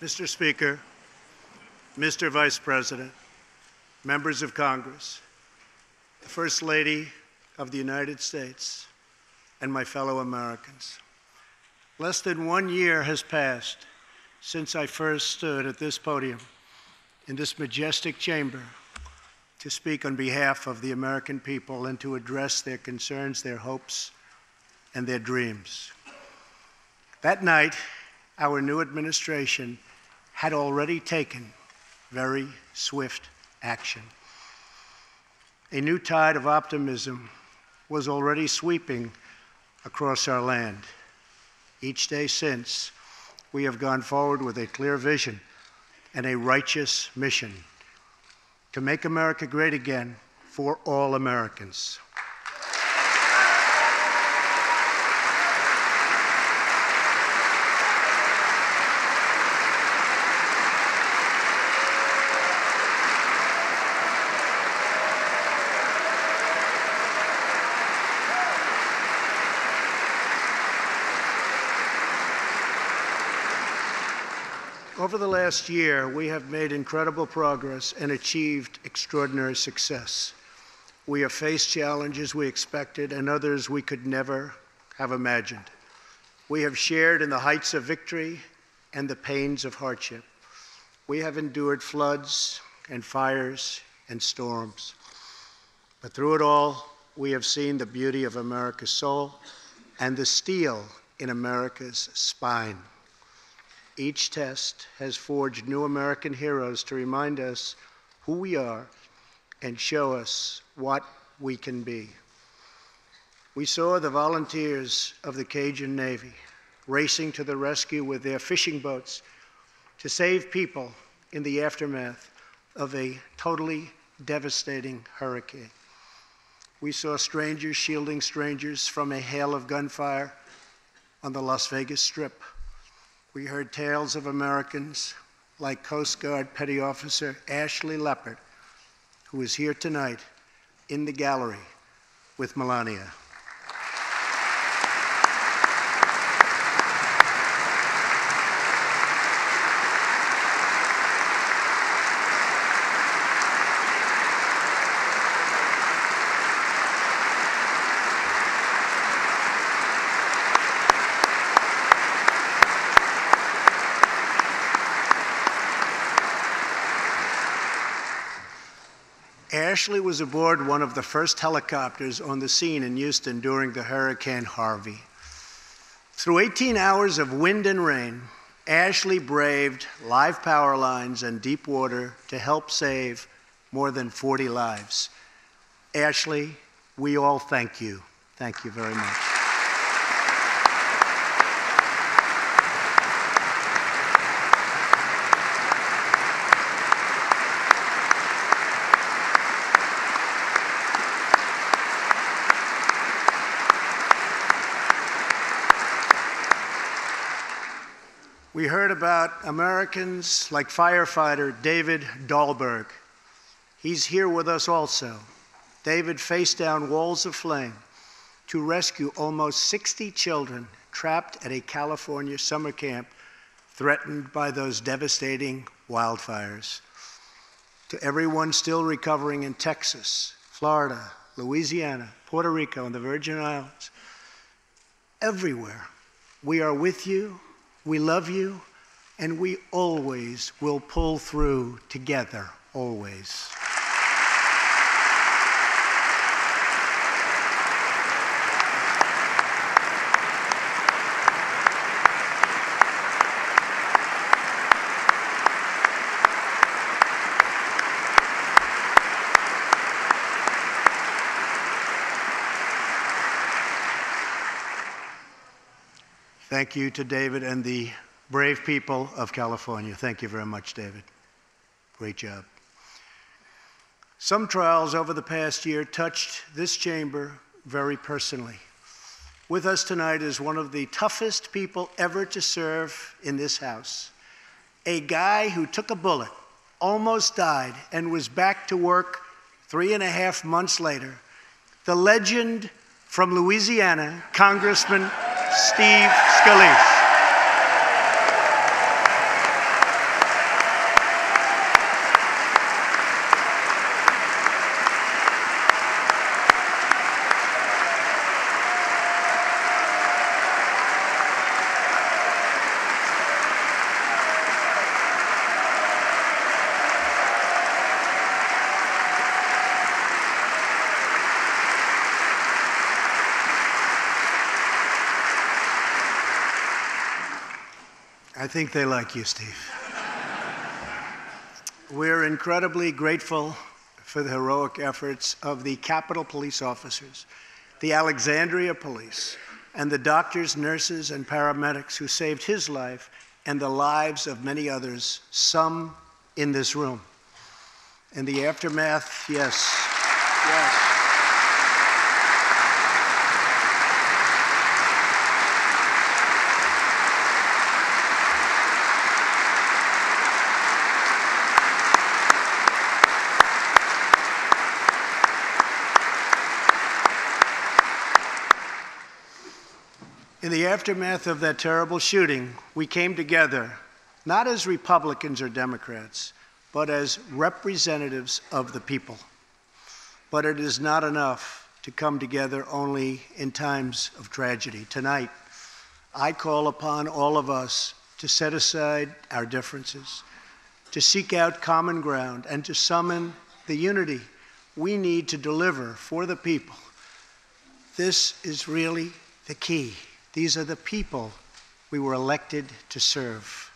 Mr. Speaker, Mr. Vice President, members of Congress, the First Lady of the United States, and my fellow Americans. Less than 1 year has passed since I first stood at this podium in this majestic chamber to speak on behalf of the American people and to address their concerns, their hopes, and their dreams. That night, our new administration had already taken very swift action. A new tide of optimism was already sweeping across our land. Each day since, we have gone forward with a clear vision and a righteous mission to make America great again for all Americans. Over the last year, we have made incredible progress and achieved extraordinary success. We have faced challenges we expected and others we could never have imagined. We have shared in the heights of victory and the pains of hardship. We have endured floods and fires and storms. But through it all, we have seen the beauty of America's soul and the steel in America's spine. Each test has forged new American heroes to remind us who we are and show us what we can be. We saw the volunteers of the Cajun Navy racing to the rescue with their fishing boats to save people in the aftermath of a totally devastating hurricane. We saw strangers shielding strangers from a hail of gunfire on the Las Vegas Strip. We heard tales of Americans like Coast Guard Petty Officer Ashley Leopard, who is here tonight in the gallery with Melania. Ashley was aboard one of the first helicopters on the scene in Houston during the Hurricane Harvey. Through 18 hours of wind and rain, Ashley braved live power lines and deep water to help save more than 40 lives. Ashley, we all thank you. Thank you very much. We heard about Americans like firefighter David Dahlberg. He's here with us also. David faced down walls of flame to rescue almost 60 children trapped at a California summer camp threatened by those devastating wildfires. To everyone still recovering in Texas, Florida, Louisiana, Puerto Rico, and the Virgin Islands, everywhere, we are with you. We love you, and we always will pull through together, always. Thank you to David and the brave people of California. Thank you very much, David. Great job. Some trials over the past year touched this chamber very personally. With us tonight is one of the toughest people ever to serve in this House. A guy who took a bullet, almost died, and was back to work 3.5 months later. The legend from Louisiana, Congressman Steve Scalise. think they like you, Steve. We're incredibly grateful for the heroic efforts of the Capitol Police officers, the Alexandria Police, and the doctors, nurses, and paramedics who saved his life and the lives of many others, some in this room. In the aftermath, yes. In the aftermath of that terrible shooting, we came together, not as Republicans or Democrats, but as representatives of the people. But it is not enough to come together only in times of tragedy. Tonight, I call upon all of us to set aside our differences, to seek out common ground, and to summon the unity we need to deliver for the people. This is really the key. These are the people we were elected to serve.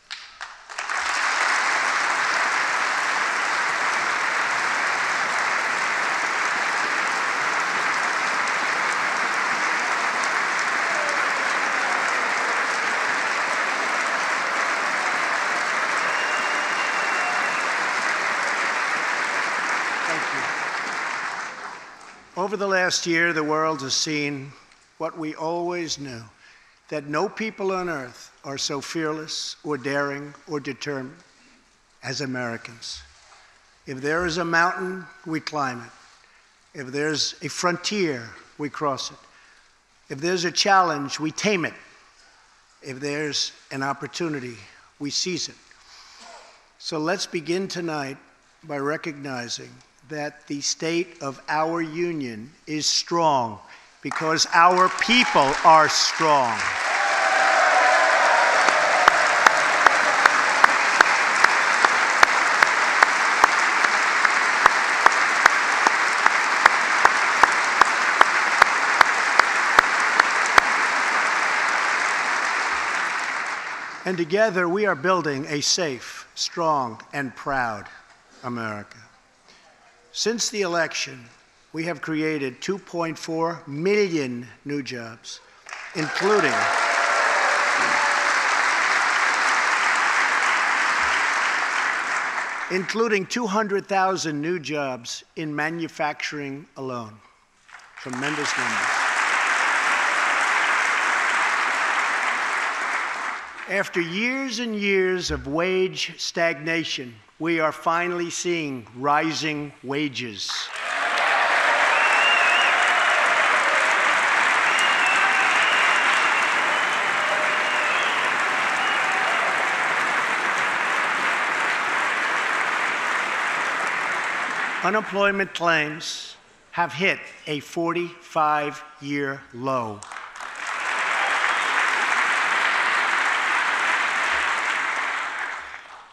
Thank you. Over the last year, the world has seen what we always knew, that no people on earth are so fearless or daring or determined as Americans. If there is a mountain, we climb it. If there's a frontier, we cross it. If there's a challenge, we tame it. If there's an opportunity, we seize it. So let's begin tonight by recognizing that the state of our union is strong, because our people are strong. And together we are building a safe, strong, and proud America. Since the election, we have created 2.4 million new jobs, including 200,000 new jobs in manufacturing alone. Tremendous numbers. After years and years of wage stagnation, we are finally seeing rising wages. Unemployment claims have hit a 45-year low.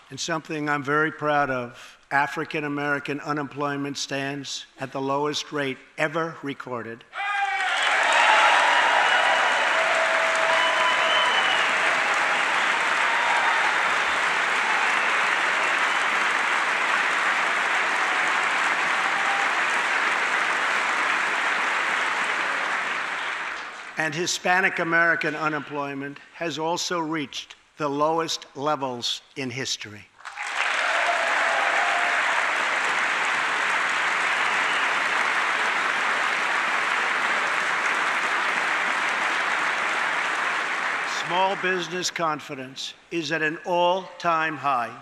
And something I'm very proud of, African American unemployment stands at the lowest rate ever recorded. And Hispanic American unemployment has also reached the lowest levels in history. Small business confidence is at an all-time high.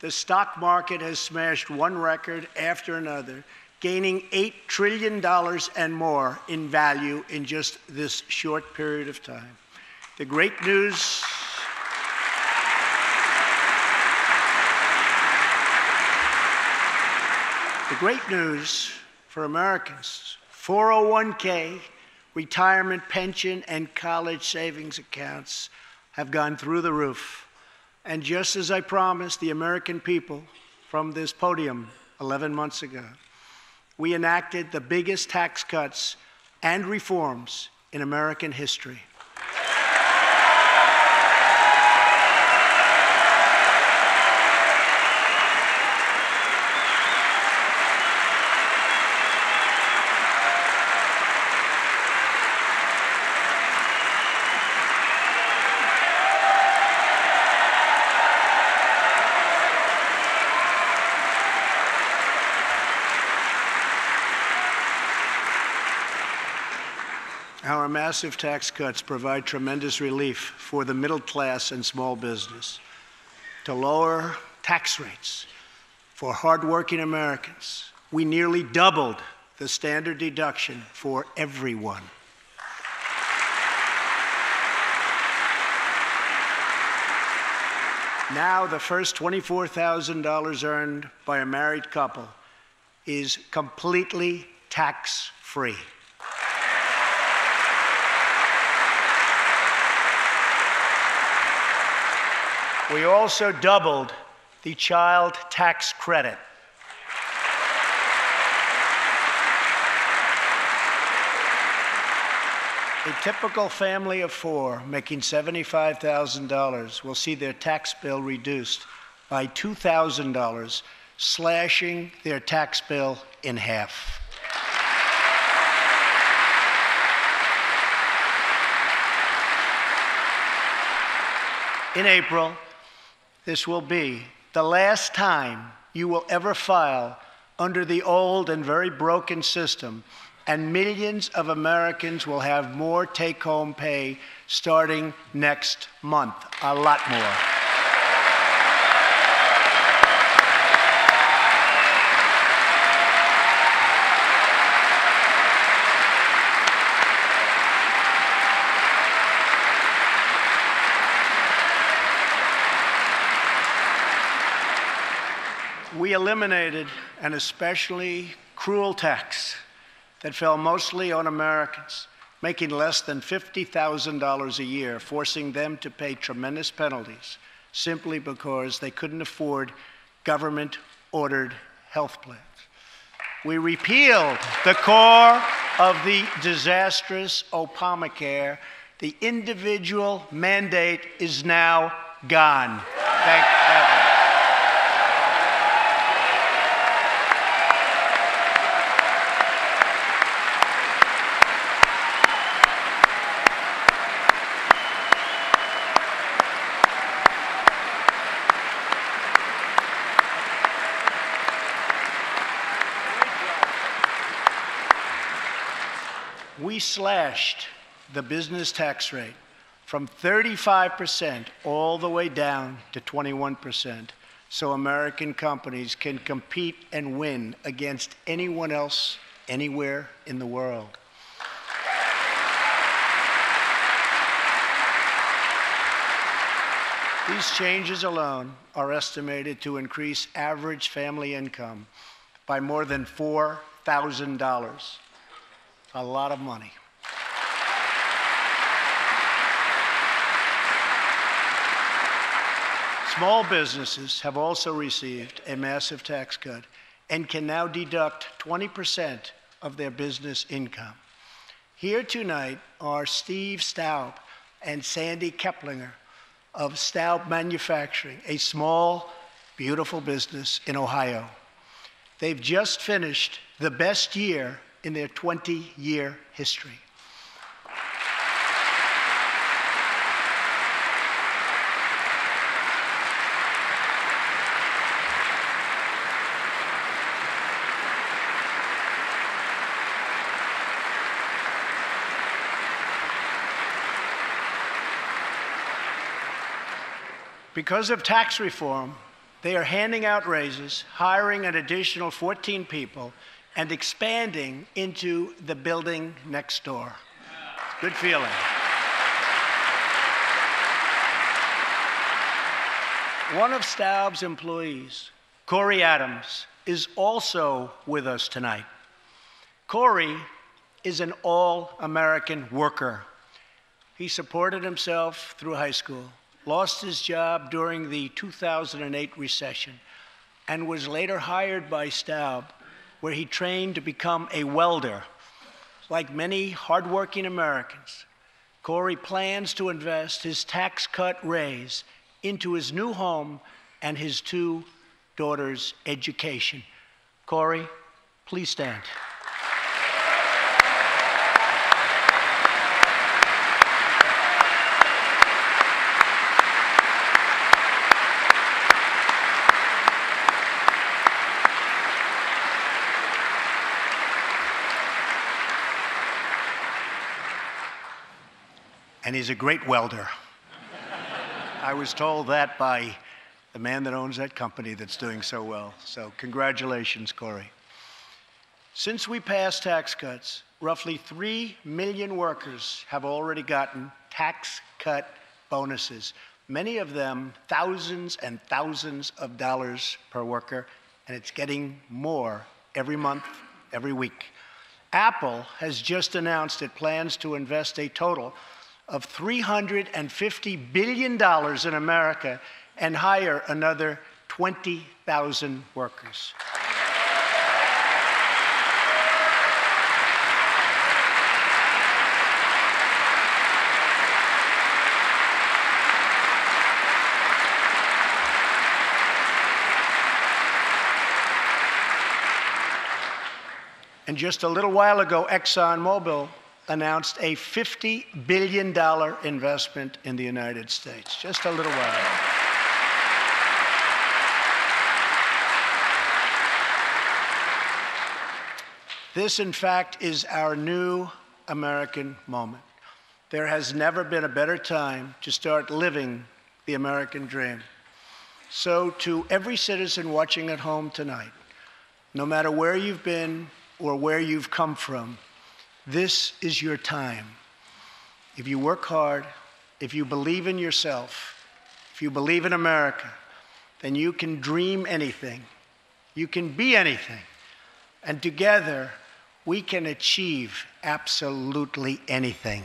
The stock market has smashed one record after another, gaining $8 trillion and more in value in just this short period of time. The great news for Americans, 401k, retirement pension, and college savings accounts have gone through the roof. And just as I promised the American people from this podium 11 months ago, we enacted the biggest tax cuts and reforms in American history. our massive tax cuts provide tremendous relief for the middle class and small business. To lower tax rates for hardworking Americans, we nearly doubled the standard deduction for everyone. Now, the first $24,000 earned by a married couple is completely tax-free. We also doubled the child tax credit. A typical family of four making $75,000 will see their tax bill reduced by $2,000, slashing their tax bill in half. In April, this will be the last time you will ever file under the old and very broken system, and millions of Americans will have more take-home pay starting next month, a lot more. We eliminated an especially cruel tax that fell mostly on Americans making less than $50,000 a year, forcing them to pay tremendous penalties simply because they couldn't afford government-ordered health plans. We repealed the core of the disastrous Obamacare. The individual mandate is now gone. Thank heaven. We slashed the business tax rate from 35% all the way down to 21%, so American companies can compete and win against anyone else anywhere in the world. These changes alone are estimated to increase average family income by more than $4,000. A lot of money. Small businesses have also received a massive tax cut and can now deduct 20% of their business income. Here tonight are Steve Staub and Sandy Keplinger of Staub Manufacturing, a small, beautiful business in Ohio. They've just finished the best year in their 20-year history. Because of tax reform, they are handing out raises, hiring an additional 14 people, and expanding into the building next door. Good feeling. One of Staub's employees, Corey Adams, is also with us tonight. Corey is an all-American worker. He supported himself through high school, lost his job during the 2008 recession, and was later hired by Staub, where he trained to become a welder. Like many hardworking Americans, Corey plans to invest his tax cut raise into his new home and his two daughters' education. Corey, please stand. and he's a great welder. I was told that by the man that owns that company that's doing so well. So congratulations, Corey. Since we passed tax cuts, roughly 3 million workers have already gotten tax cut bonuses, many of them thousands and thousands of dollars per worker, and it's getting more every month, every week. Apple has just announced it plans to invest a total of $350 billion in America and hire another 20,000 workers. And just a little while ago, ExxonMobil announced a $50 billion investment in the United States, just a little while ago. This, in fact, is our new American moment. There has never been a better time to start living the American dream. So to every citizen watching at home tonight, no matter where you've been or where you've come from, this is your time. If you work hard, if you believe in yourself, if you believe in America, then you can dream anything. You can be anything. And together, we can achieve absolutely anything.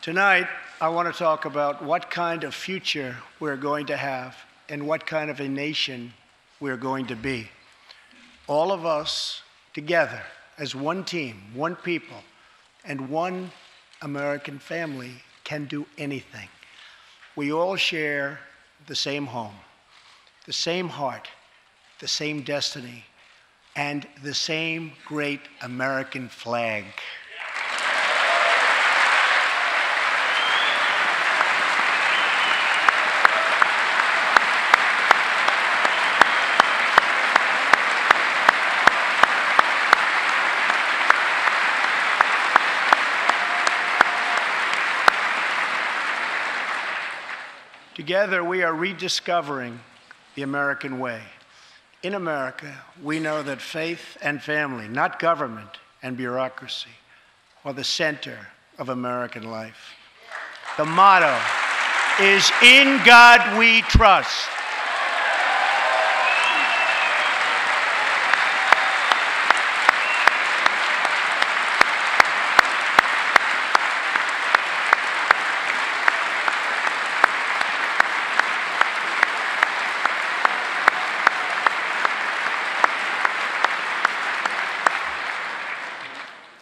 Tonight, I want to talk about what kind of future we're going to have and what kind of a nation we're going to be. All of us together as one team, one people, and one American family can do anything. We all share the same home, the same heart, the same destiny, and the same great American flag. Together, we are rediscovering the American way. In America, we know that faith and family, not government and bureaucracy, are the center of American life. The motto is, "In God we trust."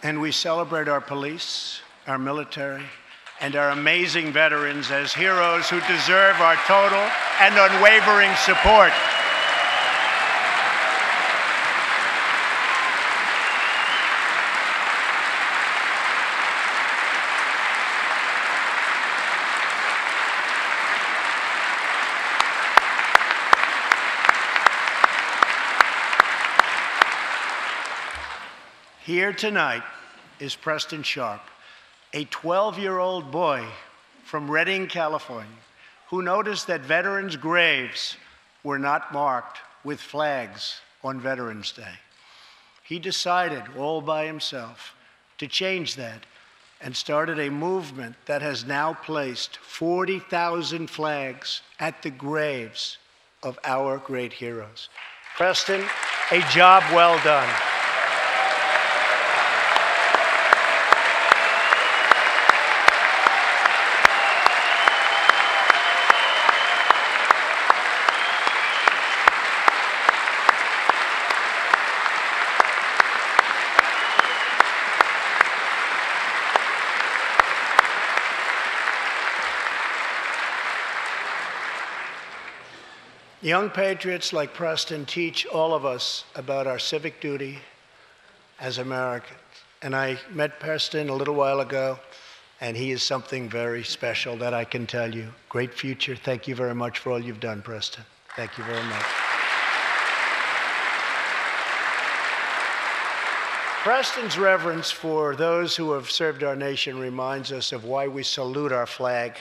And we celebrate our police, our military, and our amazing veterans as heroes who deserve our total and unwavering support. Here tonight is Preston Sharp, a 12-year-old boy from Redding, California, who noticed that veterans' graves were not marked with flags on Veterans Day. He decided all by himself to change that and started a movement that has now placed 40,000 flags at the graves of our great heroes. Preston, a job well done. Young patriots like Preston teach all of us about our civic duty, as Americans. And I met Preston a little while ago, and he is something very special that I can tell you. Great future. Thank you very much for all you've done, Preston. Thank you very much. Preston's reverence for those who have served our nation reminds us of why we salute our flag,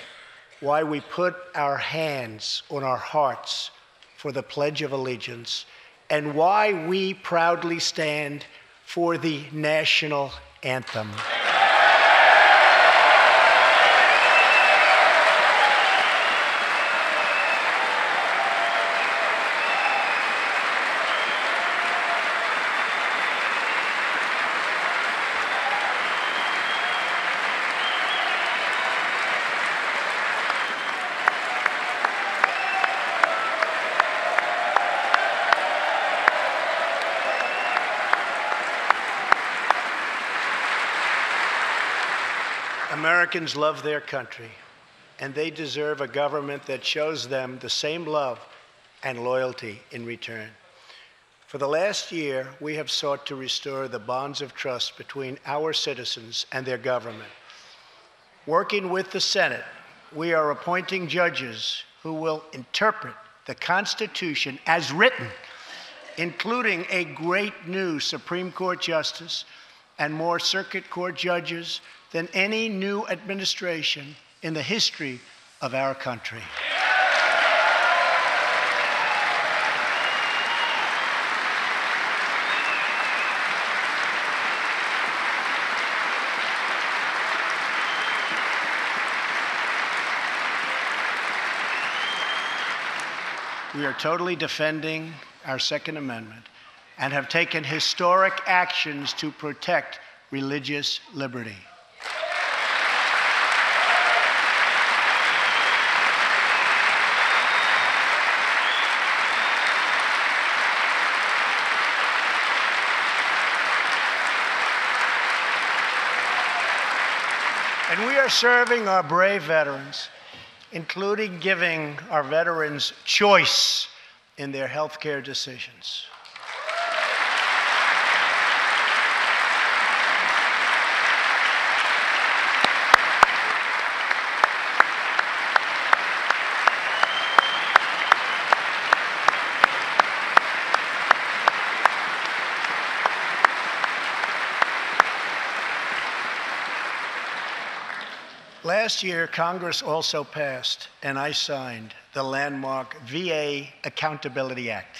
why we put our hands on our hearts for the Pledge of Allegiance, and why we proudly stand for the national anthem. Americans love their country, and they deserve a government that shows them the same love and loyalty in return. For the last year, we have sought to restore the bonds of trust between our citizens and their government. Working with the Senate, we are appointing judges who will interpret the Constitution as written, including a great new Supreme Court justice and more circuit court judges than any new administration in the history of our country. We are totally defending our Second Amendment and have taken historic actions to protect religious liberty. And we are serving our brave veterans, including giving our veterans choice in their health care decisions. Last year, Congress also passed, and I signed, the landmark VA Accountability Act.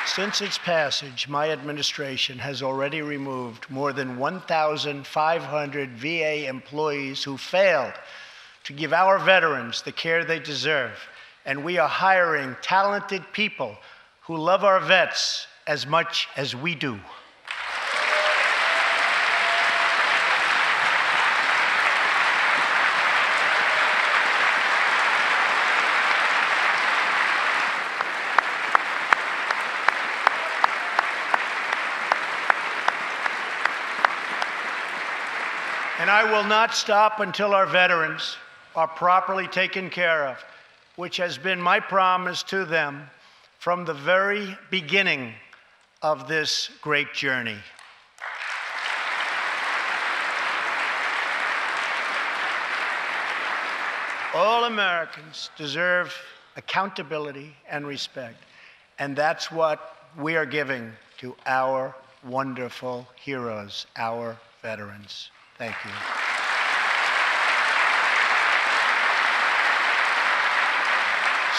Since its passage, my administration has already removed more than 1,500 VA employees who failed to give our veterans the care they deserve, and we are hiring talented people who love our vets as much as we do. And I will not stop until our veterans are properly taken care of, which has been my promise to them from the very beginning of this great journey. All Americans deserve accountability and respect, and that's what we are giving to our wonderful heroes, our veterans. Thank you.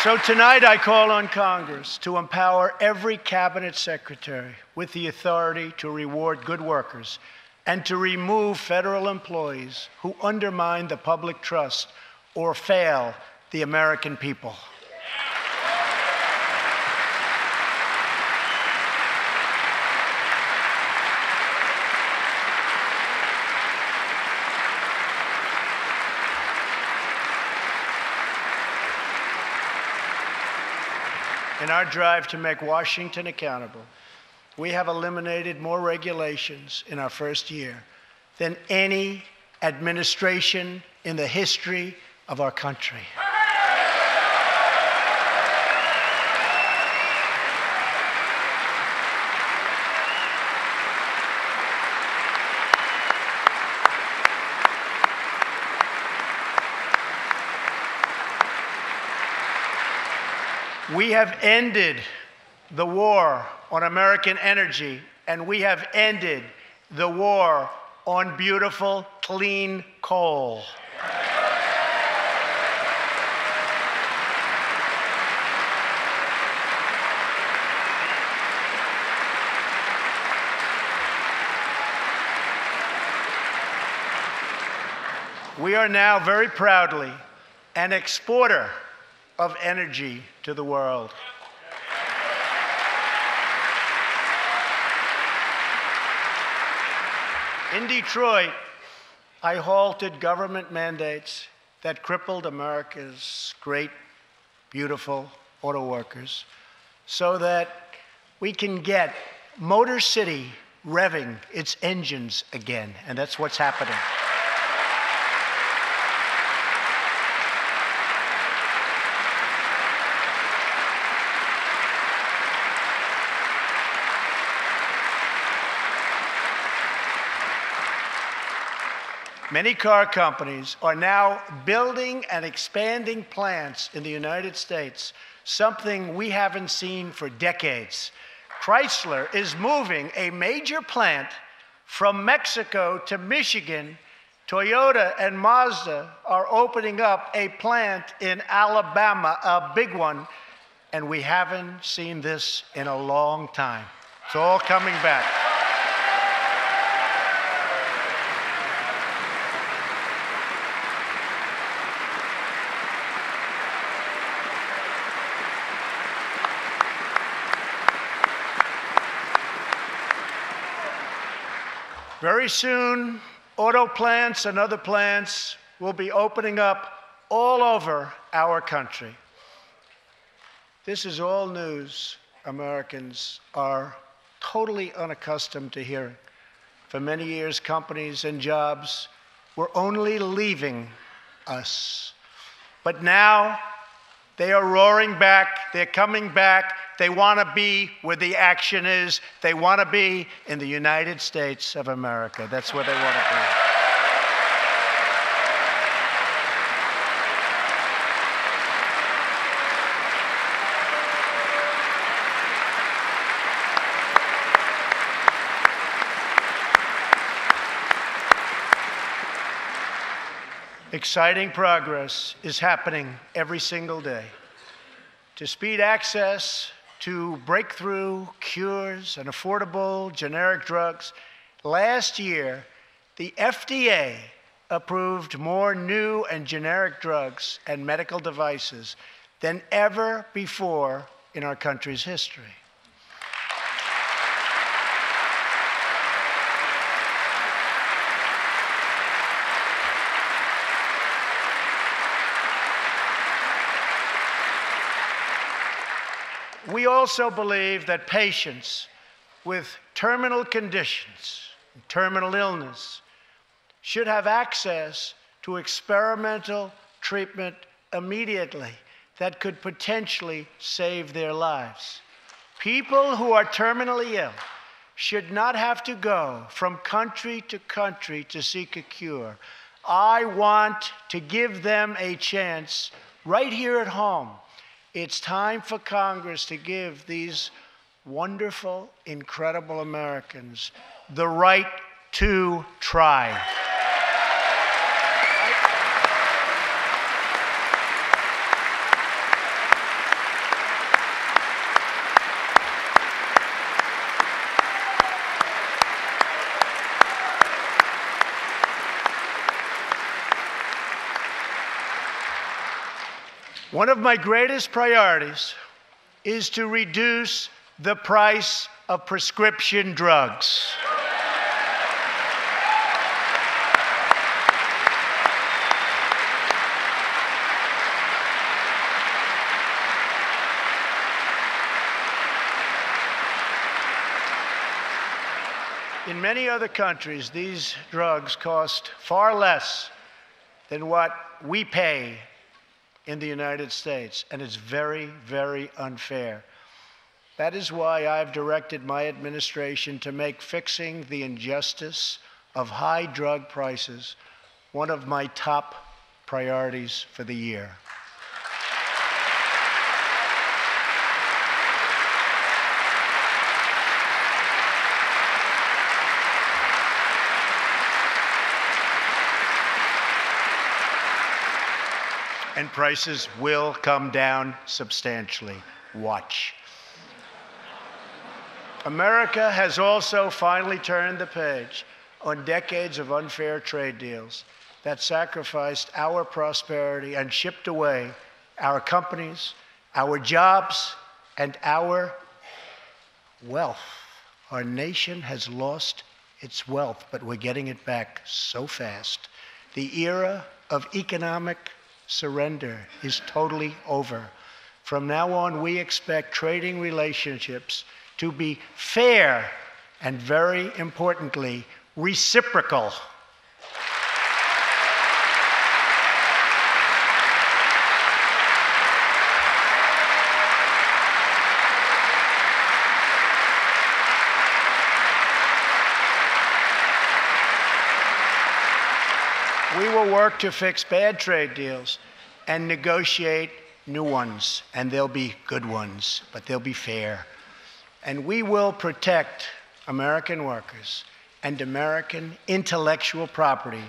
So tonight I call on Congress to empower every cabinet secretary with the authority to reward good workers and to remove federal employees who undermine the public trust or fail the American people. In our drive to make Washington accountable, we have eliminated more regulations in our first year than any administration in the history of our country. We have ended the war on American energy, and we have ended the war on beautiful, clean coal. We are now very proudly an exporter of energy to the world. In Detroit, I halted government mandates that crippled America's great, beautiful auto workers so that we can get Motor City revving its engines again, and that's what's happening. Many car companies are now building and expanding plants in the United States, something we haven't seen for decades. Chrysler is moving a major plant from Mexico to Michigan. Toyota and Mazda are opening up a plant in Alabama, a big one, and we haven't seen this in a long time. It's all coming back. Very soon, auto plants and other plants will be opening up all over our country. This is all news Americans are totally unaccustomed to hearing. For many years, companies and jobs were only leaving us. But now, they are roaring back, they're coming back, they want to be where the action is, they want to be in the United States of America. That's where they want to be. Exciting progress is happening every single day. To speed access to breakthrough cures and affordable generic drugs, last year, the FDA approved more new and generic drugs and medical devices than ever before in our country's history. We also believe that patients with terminal conditions, terminal illness, should have access to experimental treatment immediately that could potentially save their lives. People who are terminally ill should not have to go from country to seek a cure. I want to give them a chance right here at home. It's time for Congress to give these wonderful, incredible Americans the right to try. One of my greatest priorities is to reduce the price of prescription drugs. In many other countries, these drugs cost far less than what we pay in the United States, and it's very, very unfair. That is why I've directed my administration to make fixing the injustice of high drug prices one of my top priorities for the year. and prices will come down substantially. Watch. America has also finally turned the page on decades of unfair trade deals that sacrificed our prosperity and shipped away our companies, our jobs, and our wealth. Our nation has lost its wealth, but we're getting it back so fast. The era of economic surrender is totally over. From now on, we expect trading relationships to be fair and, very importantly, reciprocal. We will work to fix bad trade deals and negotiate new ones, and they'll be good ones, but they'll be fair. And we will protect American workers and American intellectual property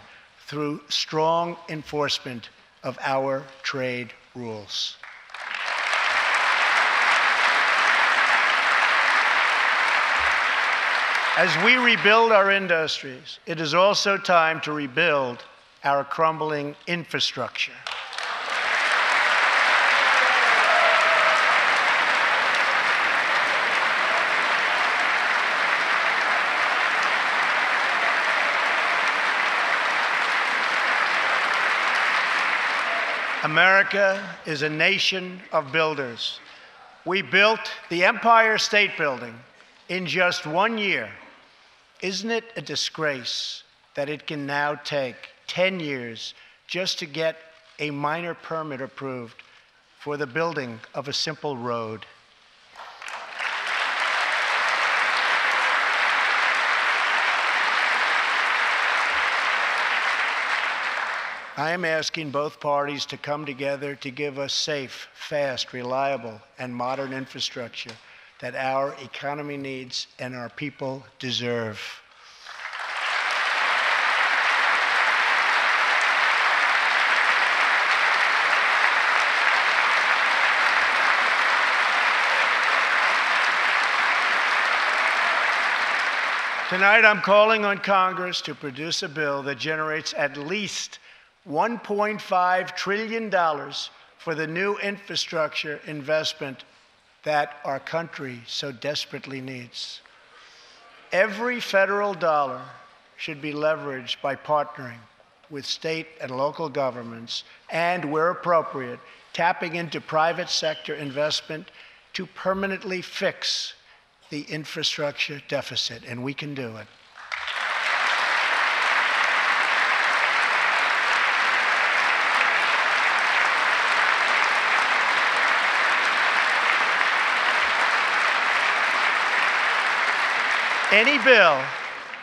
through strong enforcement of our trade rules. As we rebuild our industries, it is also time to rebuild our crumbling infrastructure. America is a nation of builders. We built the Empire State Building in just 1 year. Isn't it a disgrace that it can now take 10 years just to get a minor permit approved for the building of a simple road? I am asking both parties to come together to give us safe, fast, reliable, and modern infrastructure that our economy needs and our people deserve. Tonight, I'm calling on Congress to produce a bill that generates at least $1.5 trillion for the new infrastructure investment that our country so desperately needs. Every federal dollar should be leveraged by partnering with state and local governments and, where appropriate, tapping into private sector investment to permanently fix the infrastructure deficit, and we can do it. Any bill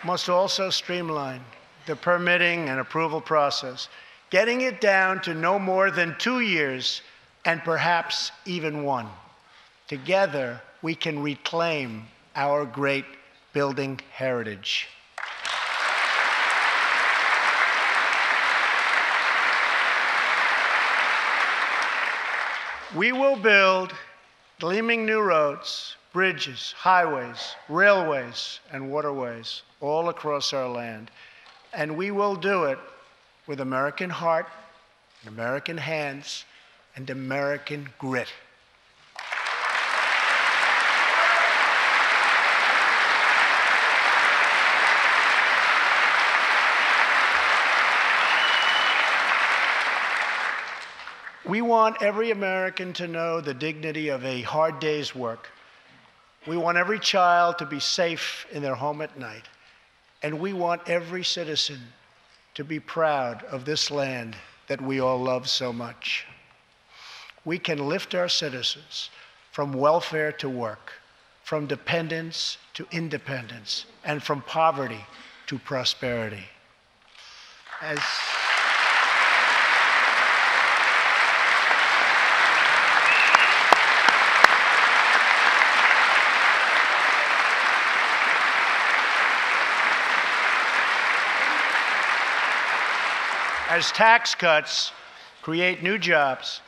must also streamline the permitting and approval process, getting it down to no more than 2 years and perhaps even 1. Together, we can reclaim our great building heritage. We will build gleaming new roads, bridges, highways, railways, and waterways all across our land. And we will do it with American heart, and American hands, and American grit. We want every American to know the dignity of a hard day's work. We want every child to be safe in their home at night. And we want every citizen to be proud of this land that we all love so much. We can lift our citizens from welfare to work, from dependence to independence, and from poverty to prosperity. As tax cuts create new jobs.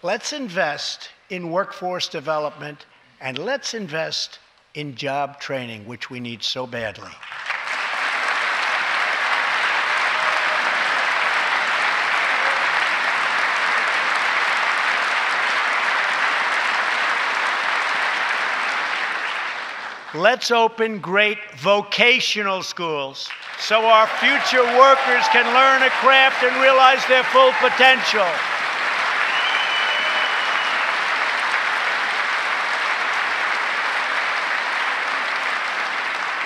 Let's invest in workforce development, and let's invest in job training, which we need so badly. Let's open great vocational schools so our future workers can learn a craft and realize their full potential.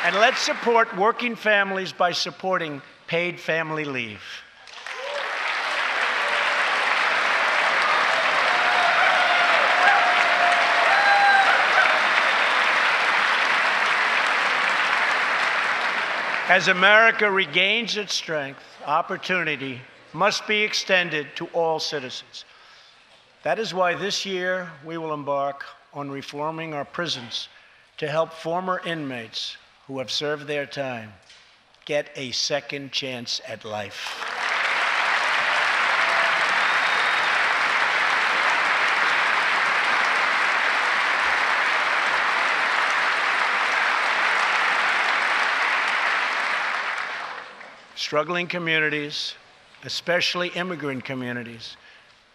And let's support working families by supporting paid family leave. As America regains its strength, opportunity must be extended to all citizens. That is why this year we will embark on reforming our prisons to help former inmates who have served their time get a second chance at life. Struggling communities, especially immigrant communities,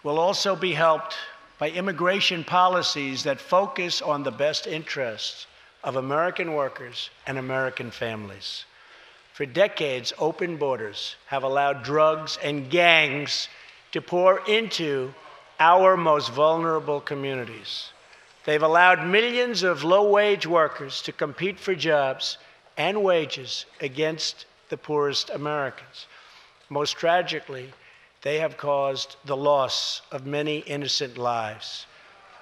will also be helped by immigration policies that focus on the best interests of American workers and American families. For decades, open borders have allowed drugs and gangs to pour into our most vulnerable communities. They've allowed millions of low-wage workers to compete for jobs and wages against the poorest Americans. Most tragically, they have caused the loss of many innocent lives.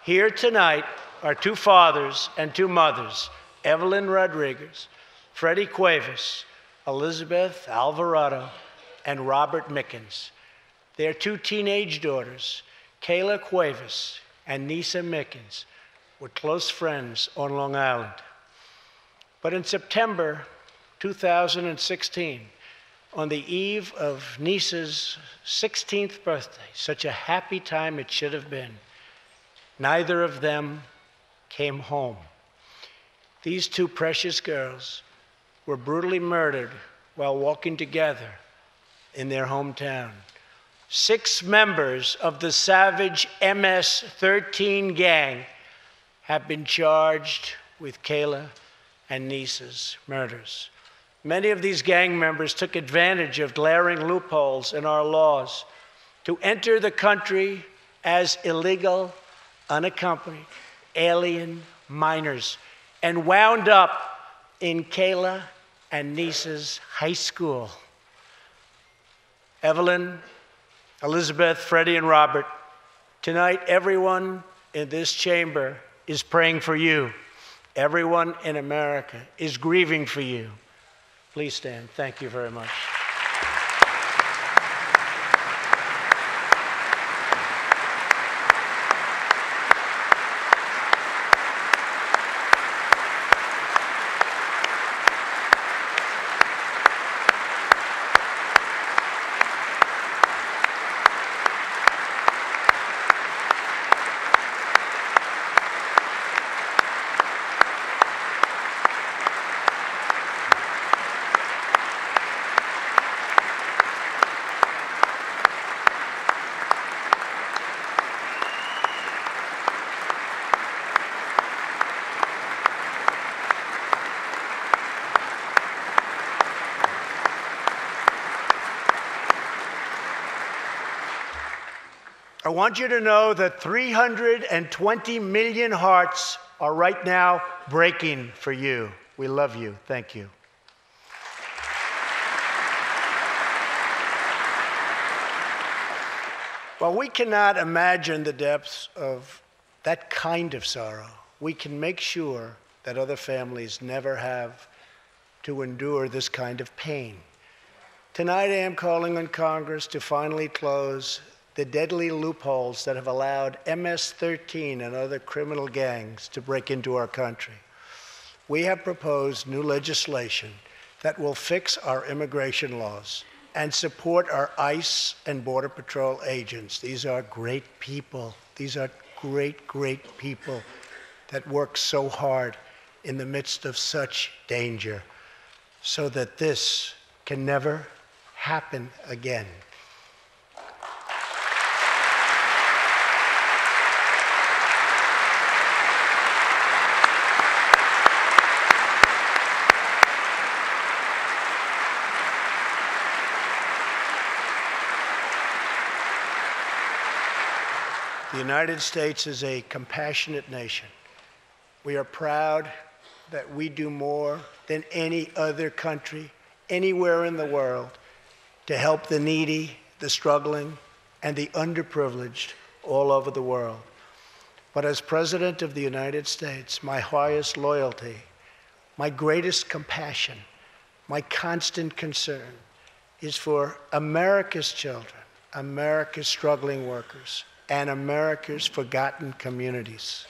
Here tonight are two fathers and two mothers, Evelyn Rodriguez, Freddie Cuevas, Elizabeth Alvarado, and Robert Mickens. Their two teenage daughters, Kayla Cuevas and Nisa Mickens, were close friends on Long Island. But in September 2016, on the eve of Nisa's 16th birthday, such a happy time it should have been, neither of them came home. These two precious girls were brutally murdered while walking together in their hometown. 6 members of the savage MS-13 gang have been charged with Kayla and Nisa's murders. Many of these gang members took advantage of glaring loopholes in our laws to enter the country as illegal, unaccompanied, alien minors and wound up in Kayla and Nisa's high school. Evelyn, Elizabeth, Freddie, and Robert, tonight everyone in this chamber is praying for you. Everyone in America is grieving for you. Please stand. Thank you very much. I want you to know that 320 million hearts are right now breaking for you. We love you. Thank you. While we cannot imagine the depths of that kind of sorrow, we can make sure that other families never have to endure this kind of pain. Tonight I am calling on Congress to finally close the deadly loopholes that have allowed MS-13 and other criminal gangs to break into our country. We have proposed new legislation that will fix our immigration laws and support our ICE and Border Patrol agents. These are great people. These are great, great people that work so hard in the midst of such danger so that this can never happen again. The United States is a compassionate nation. We are proud that we do more than any other country anywhere in the world to help the needy, the struggling, and the underprivileged all over the world. But as President of the United States, my highest loyalty, my greatest compassion, my constant concern is for America's children, America's struggling workers, and America's forgotten communities.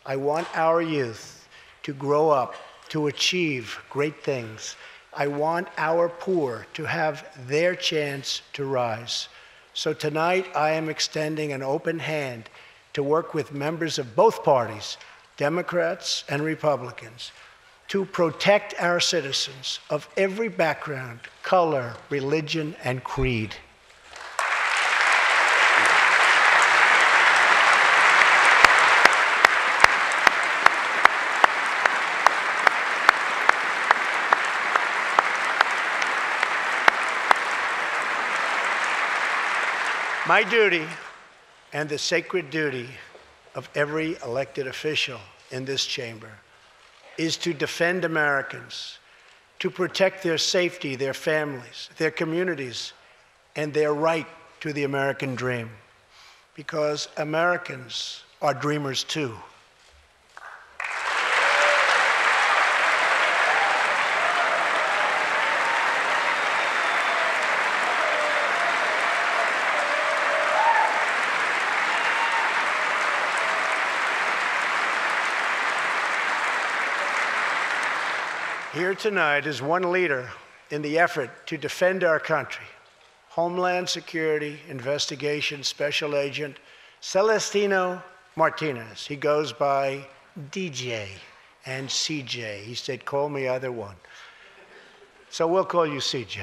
I want our youth to grow up to achieve great things. I want our poor to have their chance to rise. So tonight I am extending an open hand to work with members of both parties, Democrats and Republicans, to protect our citizens of every background, color, religion, and creed. My duty, and the sacred duty of every elected official in this chamber, is to defend Americans, to protect their safety, their families, their communities, and their right to the American dream. Because Americans are dreamers too. Here tonight is one leader in the effort to defend our country, Homeland Security Investigation Special Agent Celestino Martinez. He goes by DJ and CJ. He said, call me either one. So we'll call you CJ.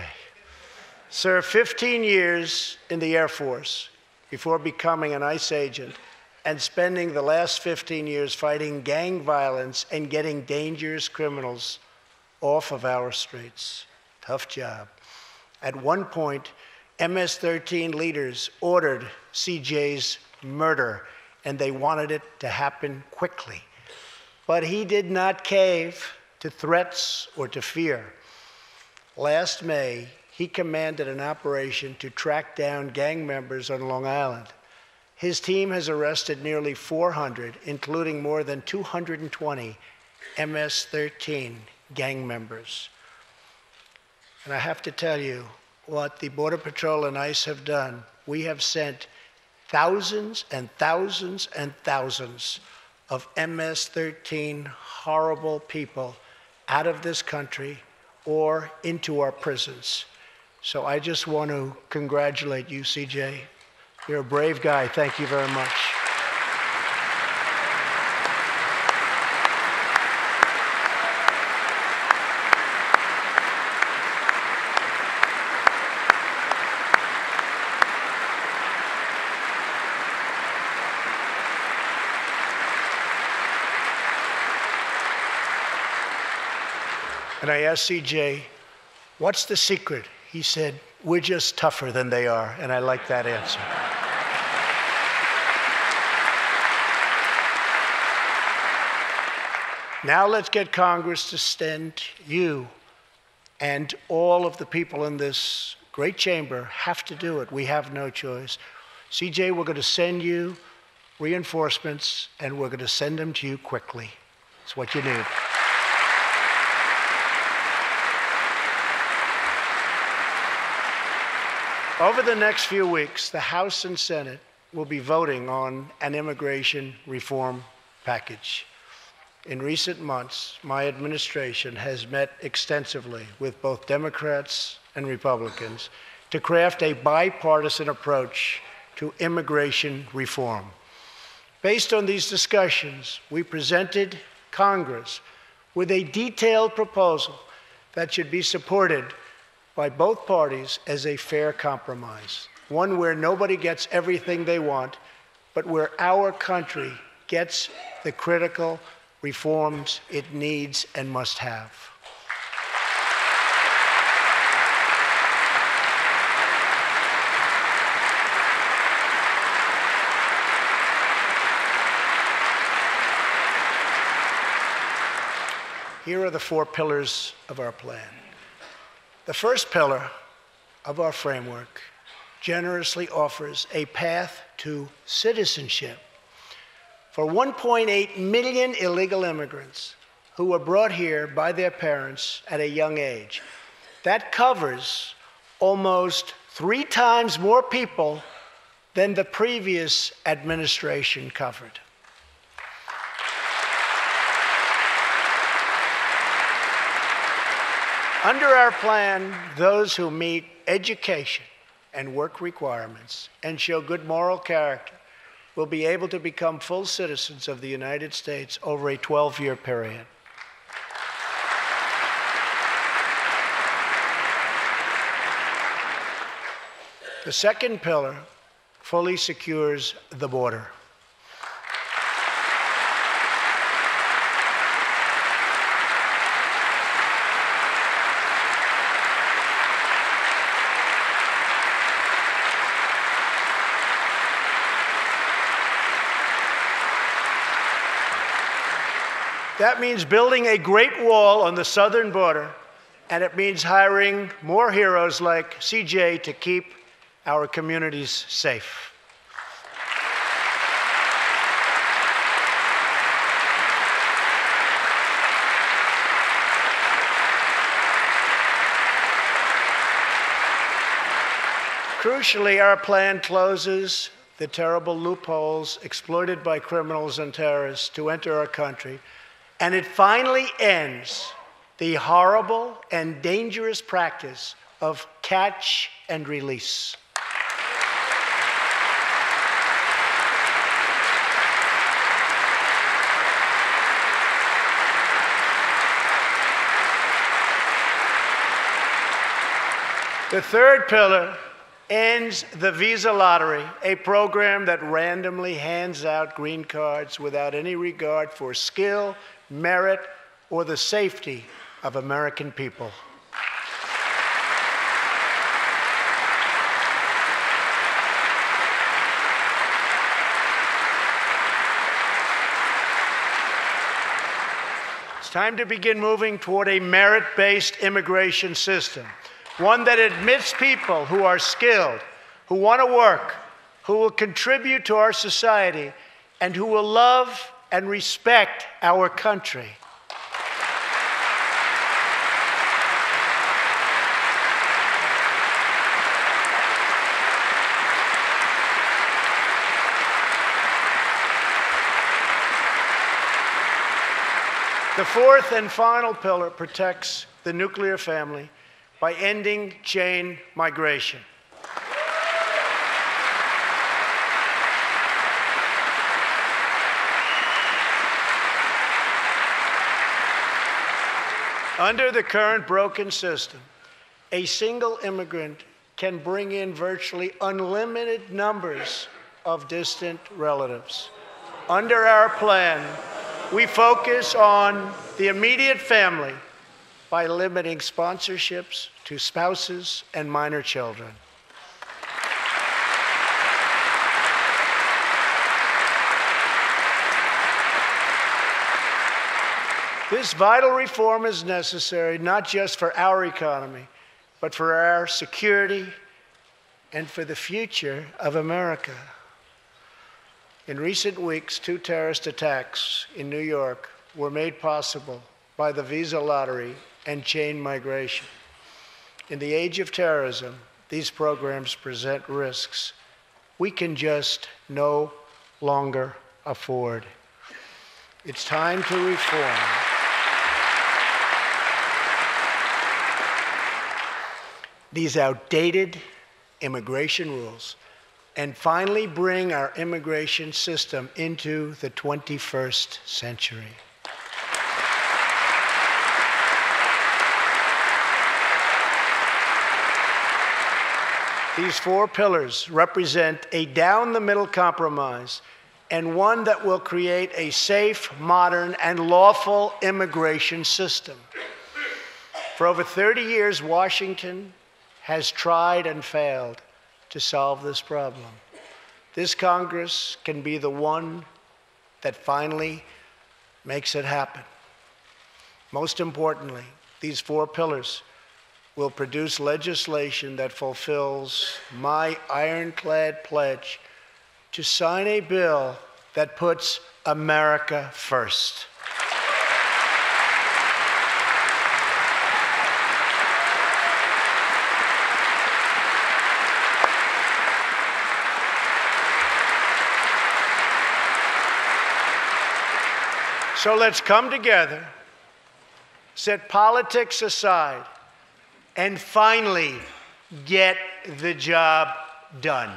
Served 15 years in the Air Force before becoming an ICE agent and spending the last 15 years fighting gang violence and getting dangerous criminals off of our streets. Tough job. At one point, MS-13 leaders ordered CJ's murder, and they wanted it to happen quickly. But he did not cave to threats or to fear. Last May, he commanded an operation to track down gang members on Long Island. His team has arrested nearly 400, including more than 220 MS-13 gang members. And I have to tell you, what the Border Patrol and ICE have done, we have sent thousands and thousands and thousands of MS-13 horrible people out of this country or into our prisons. So I just want to congratulate you, CJ. You're a brave guy. Thank you very much. And I asked CJ, what's the secret? He said, we're just tougher than they are. And I like that answer. Now let's get Congress to send you, and all of the people in this great chamber have to do it. We have no choice. CJ, we're going to send you reinforcements, and we're going to send them to you quickly. It's what you need. Over the next few weeks, the House and Senate will be voting on an immigration reform package. In recent months, my administration has met extensively with both Democrats and Republicans to craft a bipartisan approach to immigration reform. Based on these discussions, we presented Congress with a detailed proposal that should be supported by both parties as a fair compromise, one where nobody gets everything they want, but where our country gets the critical reforms it needs and must have. Here are the 4 pillars of our plan. The first pillar of our framework generously offers a path to citizenship for 1.8 million illegal immigrants who were brought here by their parents at a young age. That covers almost 3 times more people than the previous administration covered. Under our plan, those who meet education and work requirements and show good moral character will be able to become full citizens of the United States over a 12-year period. The second pillar fully secures the border. That means building a great wall on the southern border, and it means hiring more heroes like CJ to keep our communities safe. Crucially, our plan closes the terrible loopholes exploited by criminals and terrorists to enter our country, and it finally ends the horrible and dangerous practice of catch and release. The third pillar ends the visa lottery, a program that randomly hands out green cards without any regard for skill, merit, or the safety of American people. It's time to begin moving toward a merit-based immigration system, one that admits people who are skilled, who want to work, who will contribute to our society, and who will love and respect our country. The fourth and final pillar protects the nuclear family by ending chain migration. Under the current broken system, a single immigrant can bring in virtually unlimited numbers of distant relatives. Under our plan, we focus on the immediate family by limiting sponsorships to spouses and minor children. This vital reform is necessary not just for our economy, but for our security and for the future of America. In recent weeks, 2 terrorist attacks in New York were made possible by the visa lottery and chain migration. In the age of terrorism, these programs present risks we can just no longer afford. It's time to reform. These outdated immigration rules and finally bring our immigration system into the 21st century. These four pillars represent a down-the-middle compromise and one that will create a safe, modern, and lawful immigration system. For over 30 years, Washington has tried and failed to solve this problem. This Congress can be the one that finally makes it happen. Most importantly, these four pillars will produce legislation that fulfills my ironclad pledge to sign a bill that puts America first. So let's come together, set politics aside, and finally get the job done.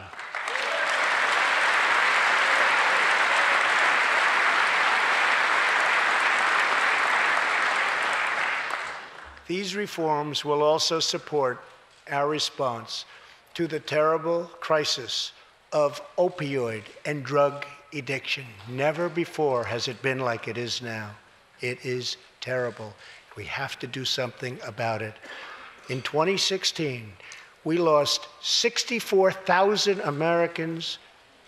These reforms will also support our response to the terrible crisis of opioid and drug addiction. Never before has it been like it is now. It is terrible. We have to do something about it. In 2016, we lost 64,000 Americans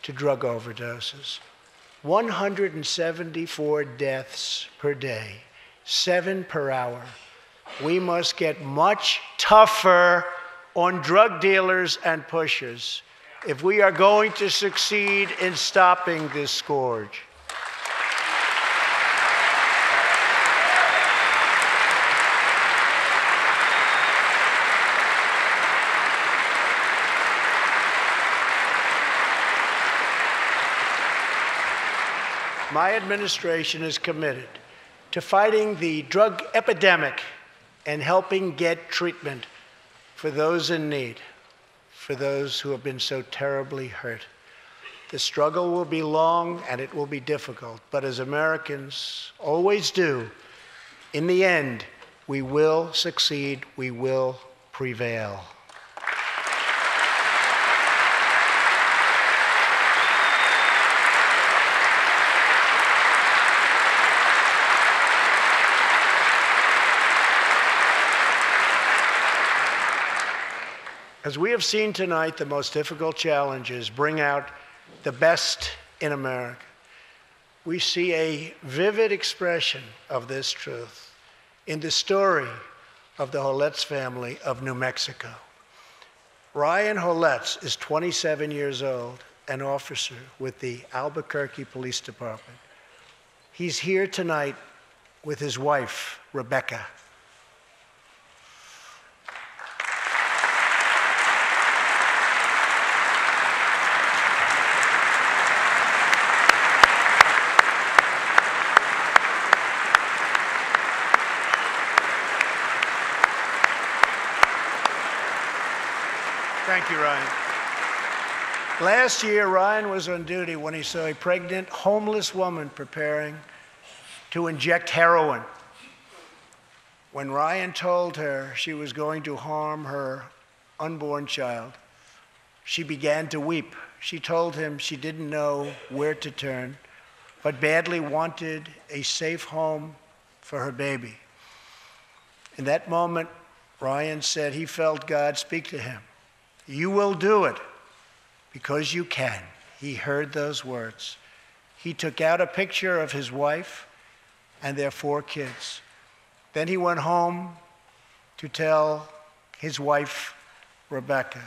to drug overdoses, 174 deaths per day, 7 per hour. We must get much tougher on drug dealers and pushers if we are going to succeed in stopping this scourge. My administration is committed to fighting the drug epidemic and helping get treatment for those in need, for those who have been so terribly hurt. The struggle will be long and it will be difficult, but as Americans always do, in the end, we will succeed, we will prevail. As we have seen tonight, the most difficult challenges bring out the best in America. We see a vivid expression of this truth in the story of the Holetz family of New Mexico. Ryan Holetz is 27 years old, an officer with the Albuquerque Police Department. He's here tonight with his wife, Rebecca. Thank you, Ryan. Last year, Ryan was on duty when he saw a pregnant, homeless woman preparing to inject heroin. When Ryan told her she was going to harm her unborn child, she began to weep. She told him she didn't know where to turn, but badly wanted a safe home for her baby. In that moment, Ryan said he felt God speak to him. You will do it because you can. He heard those words. He took out a picture of his wife and their 4 kids. Then he went home to tell his wife, Rebecca.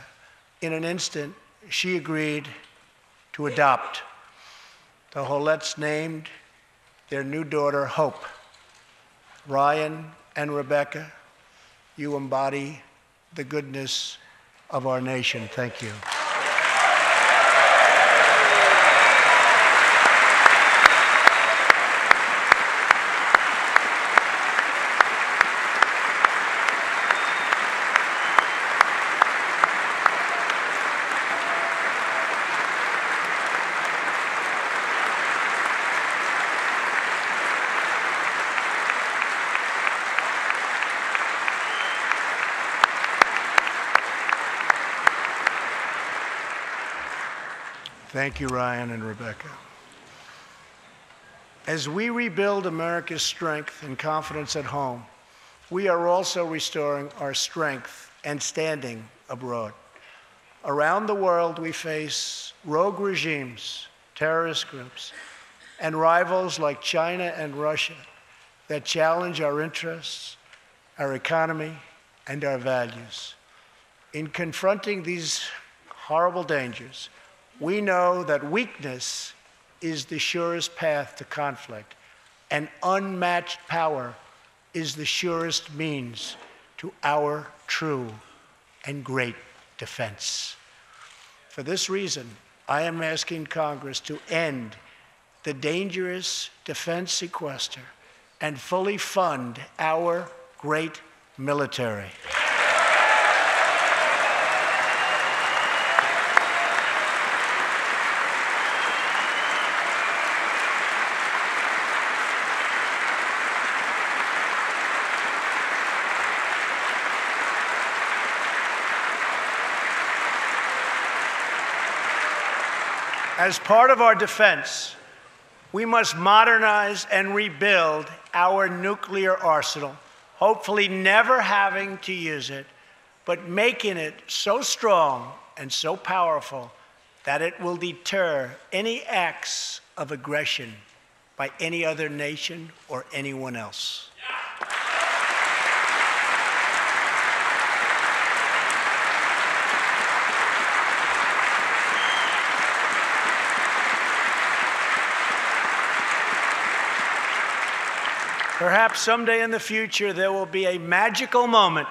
In an instant, she agreed to adopt. The Holetz named their new daughter Hope. Ryan and Rebecca, you embody the goodness of our nation. Thank you. Thank you, Ryan and Rebecca. As we rebuild America's strength and confidence at home, we are also restoring our strength and standing abroad. Around the world, we face rogue regimes, terrorist groups, and rivals like China and Russia that challenge our interests, our economy, and our values. In confronting these horrible dangers, we know that weakness is the surest path to conflict, and unmatched power is the surest means to our true and great defense. For this reason, I am asking Congress to end the dangerous defense sequester and fully fund our great military. As part of our defense, we must modernize and rebuild our nuclear arsenal, hopefully never having to use it, but making it so strong and so powerful that it will deter any acts of aggression by any other nation or anyone else. Perhaps someday in the future, there will be a magical moment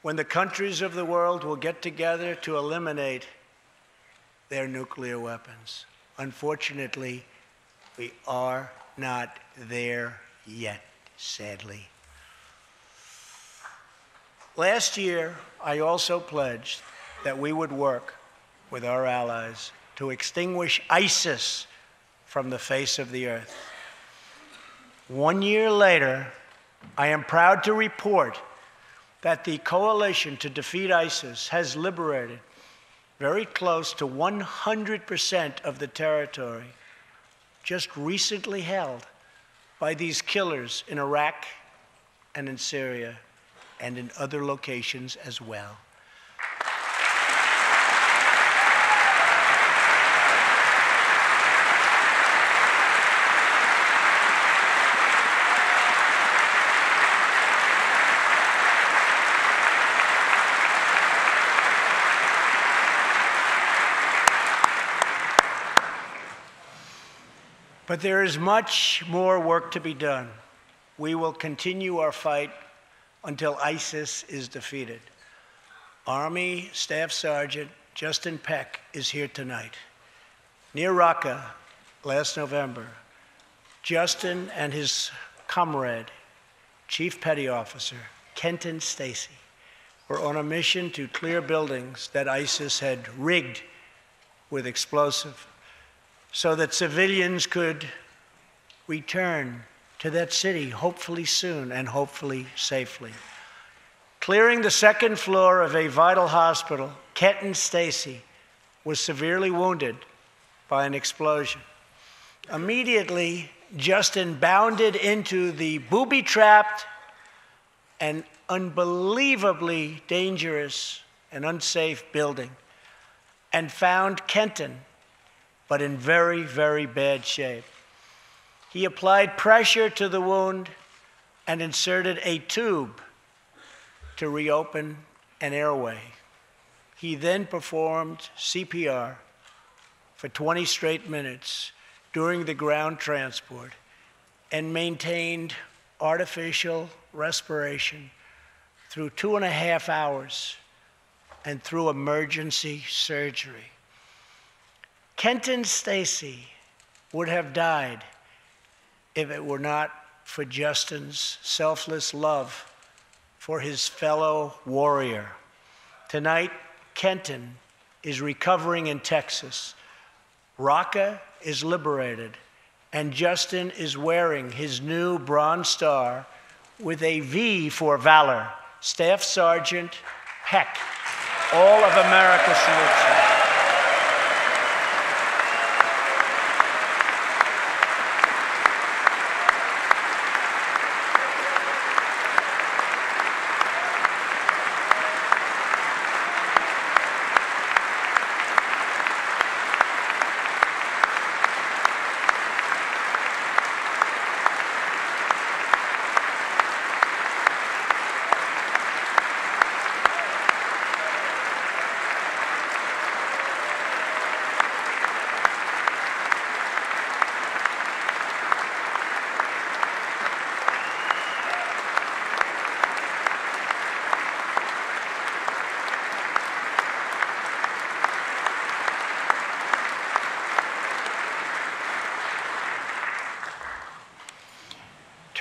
when the countries of the world will get together to eliminate their nuclear weapons. Unfortunately, we are not there yet, sadly. Last year, I also pledged that we would work with our allies to extinguish ISIS from the face of the earth. 1 year later, I am proud to report that the coalition to defeat ISIS has liberated very close to 100% of the territory just recently held by these killers in Iraq and in Syria and in other locations as well. But there is much more work to be done. We will continue our fight until ISIS is defeated. Army Staff Sergeant Justin Peck is here tonight. Near Raqqa last November, Justin and his comrade, Chief Petty Officer Kenton Stacy, were on a mission to clear buildings that ISIS had rigged with explosive, so that civilians could return to that city, hopefully soon and hopefully safely. Clearing the second floor of a vital hospital, Kenton Stacy was severely wounded by an explosion. Immediately, Justin bounded into the booby-trapped and unbelievably dangerous and unsafe building and found Kenton, but in very, very bad shape. He applied pressure to the wound and inserted a tube to reopen an airway. He then performed CPR for 20 straight minutes during the ground transport and maintained artificial respiration through 2.5 hours and through emergency surgery. Kenton Stacy would have died if it were not for Justin's selfless love for his fellow warrior. Tonight, Kenton is recovering in Texas. Raqqa is liberated, and Justin is wearing his new Bronze Star with a V for valor. Staff Sergeant Peck, all of America salutes you.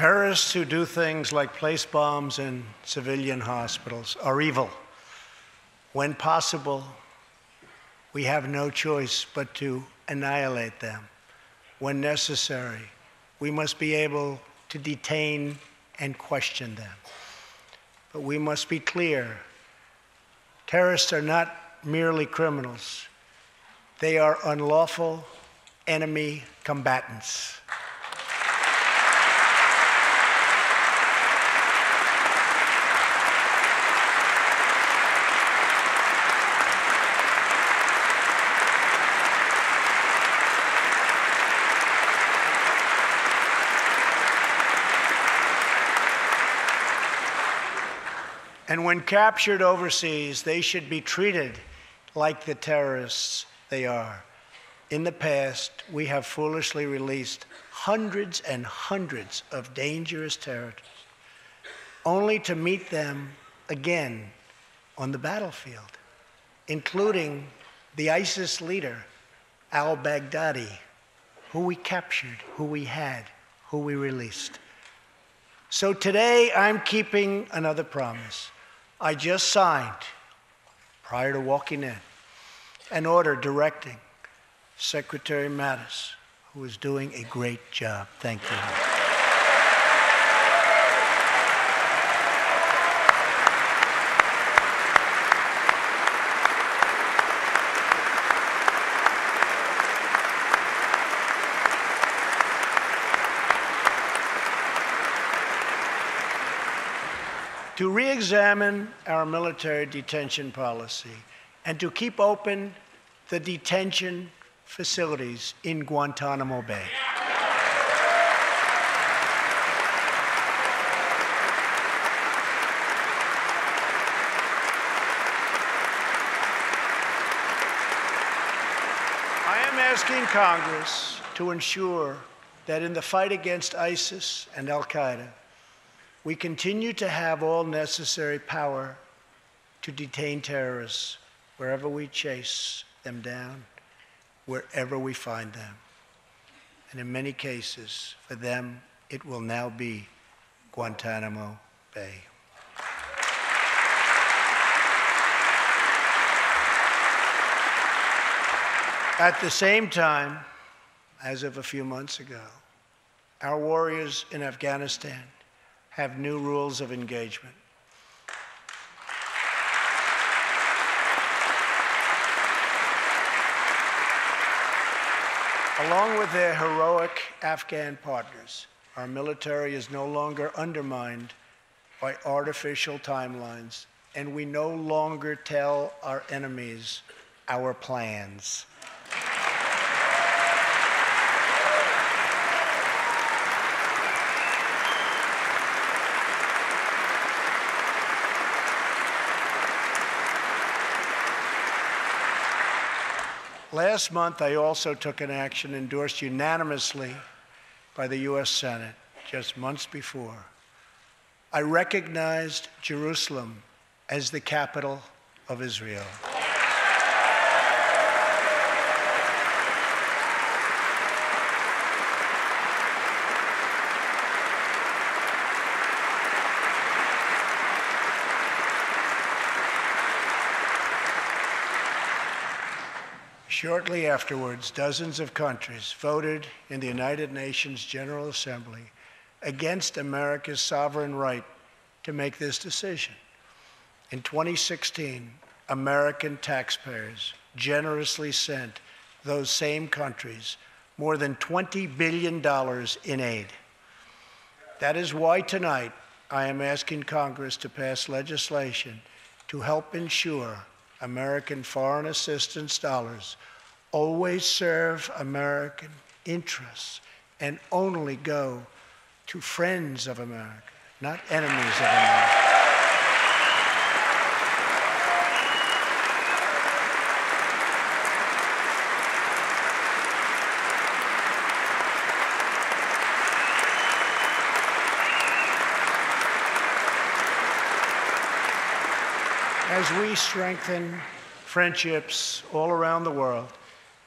Terrorists who do things like place bombs in civilian hospitals are evil. When possible, we have no choice but to annihilate them. When necessary, we must be able to detain and question them. But we must be clear, terrorists are not merely criminals. They are unlawful enemy combatants. And when captured overseas, they should be treated like the terrorists they are. In the past, we have foolishly released hundreds and hundreds of dangerous terrorists, only to meet them again on the battlefield, including the ISIS leader, al-Baghdadi, who we captured, who we had, who we released. So today, I'm keeping another promise. I just signed, prior to walking in, an order directing Secretary Mattis, who is doing a great job. Thank you. To re-examine our military detention policy and to keep open the detention facilities in Guantanamo Bay. I am asking Congress to ensure that in the fight against ISIS and al-Qaeda, we continue to have all necessary power to detain terrorists wherever we chase them down, wherever we find them. And in many cases, for them, it will now be Guantanamo Bay. At the same time, as of a few months ago, our warriors in Afghanistan have new rules of engagement. Along with their heroic Afghan partners, our military is no longer undermined by artificial timelines, and we no longer tell our enemies our plans. Last month, I also took an action endorsed unanimously by the U.S. Senate just months before. I recognized Jerusalem as the capital of Israel. Shortly afterwards, dozens of countries voted in the United Nations General Assembly against America's sovereign right to make this decision. In 2016, American taxpayers generously sent those same countries more than $20 billion in aid. That is why tonight I am asking Congress to pass legislation to help ensure American foreign assistance dollars always serve American interests and only go to friends of America, not enemies of America. As we strengthen friendships all around the world,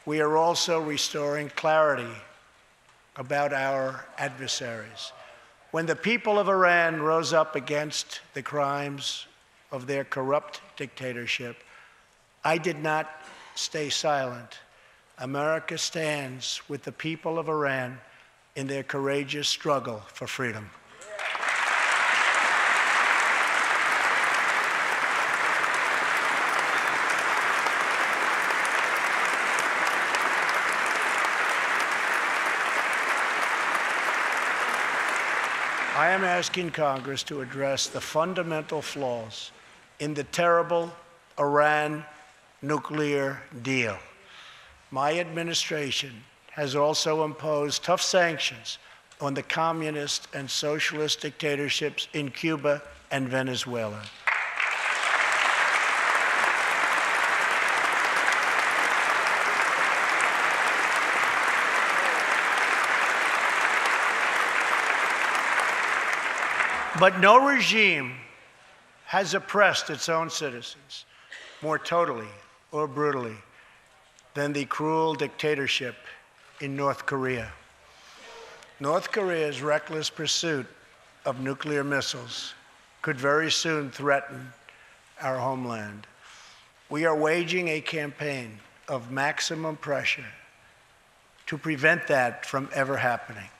we are also restoring clarity about our adversaries. When the people of Iran rose up against the crimes of their corrupt dictatorship, I did not stay silent. America stands with the people of Iran in their courageous struggle for freedom. I am asking Congress to address the fundamental flaws in the terrible Iran nuclear deal. My administration has also imposed tough sanctions on the communist and socialist dictatorships in Cuba and Venezuela. But no regime has oppressed its own citizens more totally or brutally than the cruel dictatorship in North Korea. North Korea's reckless pursuit of nuclear missiles could very soon threaten our homeland. We are waging a campaign of maximum pressure to prevent that from ever happening.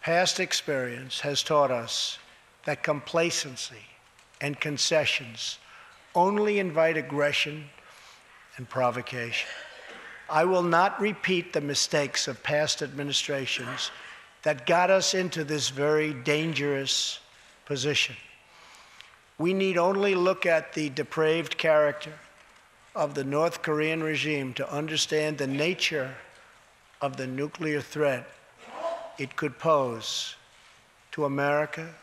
Past experience has taught us that complacency and concessions only invite aggression and provocation. I will not repeat the mistakes of past administrations that got us into this very dangerous position. We need only look at the depraved character of the North Korean regime to understand the nature of the nuclear threat it could pose to America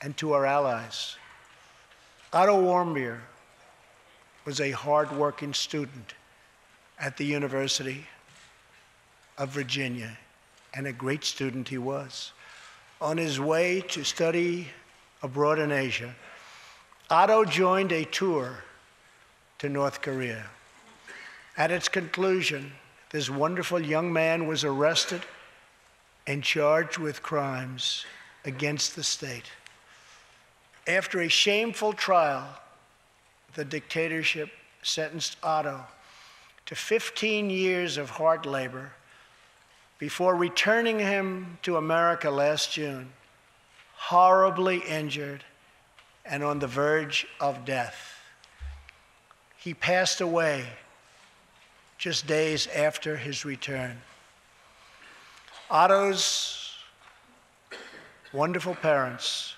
and to our allies. Otto Warmbier was a hard-working student at the University of Virginia, and a great student he was. On his way to study abroad in Asia, Otto joined a tour to North Korea. At its conclusion, this wonderful young man was arrested and charged with crimes against the state. After a shameful trial, the dictatorship sentenced Otto to 15 years of hard labor before returning him to America last June, horribly injured and on the verge of death. He passed away just days after his return. Otto's wonderful parents,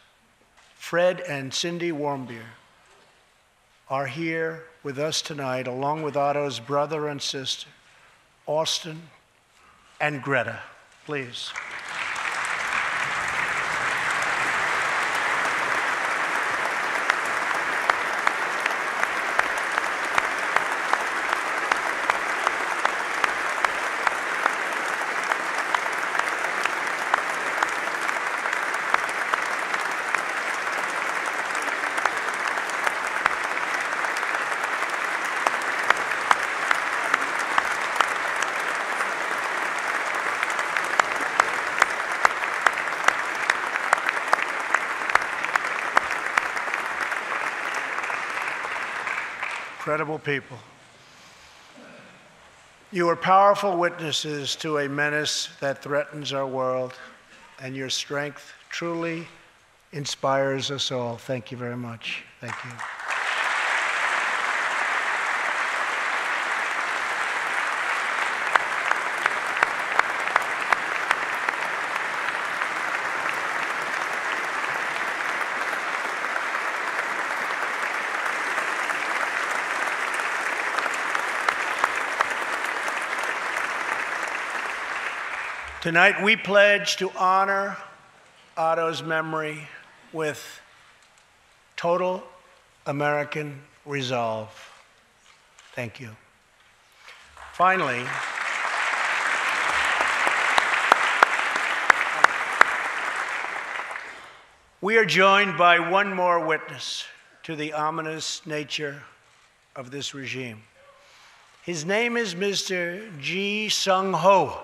Fred and Cindy Warmbier, are here with us tonight, along with Otto's brother and sister, Austin and Greta. Please. Incredible people. You are powerful witnesses to a menace that threatens our world, and your strength truly inspires us all. Thank you very much. Thank you. Tonight, we pledge to honor Otto's memory with total American resolve. Thank you. Finally, we are joined by one more witness to the ominous nature of this regime. His name is Mr. Ji Sung Ho.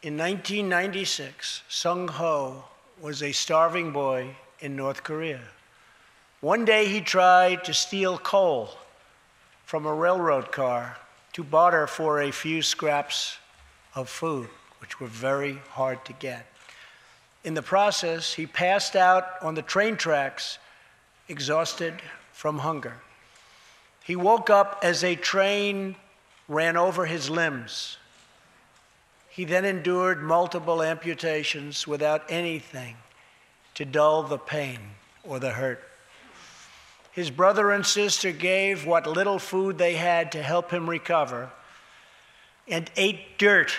In 1996, Sung Ho was a starving boy in North Korea. One day he tried to steal coal from a railroad car to barter for a few scraps of food, which were very hard to get. In the process, he passed out on the train tracks, exhausted from hunger. He woke up as a train ran over his limbs. He then endured multiple amputations without anything to dull the pain or the hurt. His brother and sister gave what little food they had to help him recover and ate dirt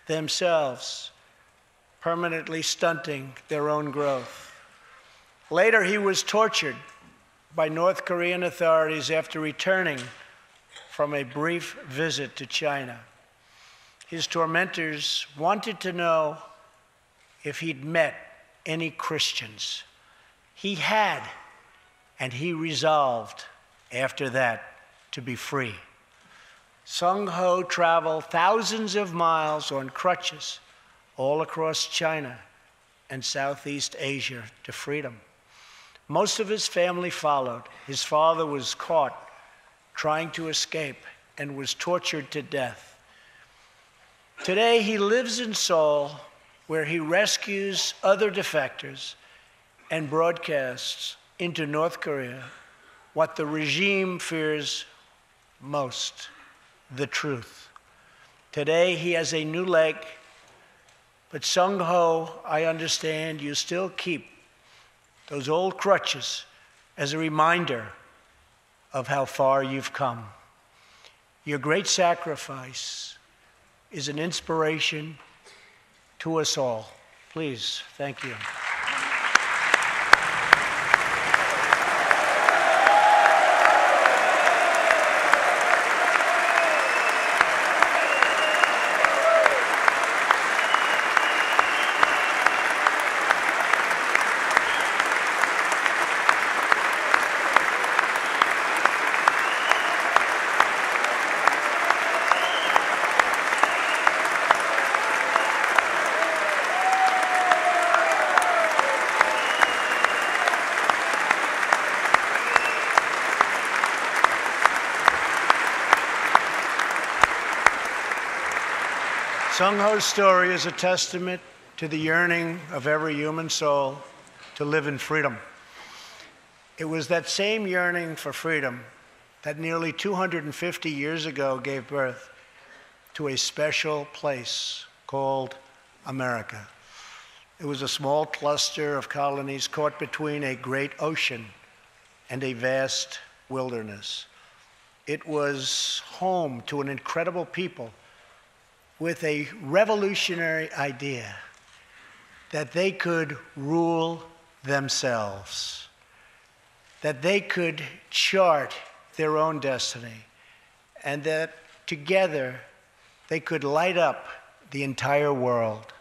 themselves, permanently stunting their own growth. Later, he was tortured by North Korean authorities after returning from a brief visit to China. His tormentors wanted to know if he'd met any Christians. He had, and he resolved after that to be free. Sung Ho traveled thousands of miles on crutches all across China and Southeast Asia to freedom. Most of his family followed. His father was caught trying to escape and was tortured to death. Today, he lives in Seoul, where he rescues other defectors and broadcasts into North Korea what the regime fears most: the truth. Today, he has a new leg, but Sung Ho, I understand you still keep those old crutches as a reminder of how far you've come. Your great sacrifice is an inspiration to us all. Please, thank you. Sung Ho's story is a testament to the yearning of every human soul to live in freedom. It was that same yearning for freedom that nearly 250 years ago gave birth to a special place called America. It was a small cluster of colonies caught between a great ocean and a vast wilderness. It was home to an incredible people with a revolutionary idea that they could rule themselves, that they could chart their own destiny, and that together they could light up the entire world.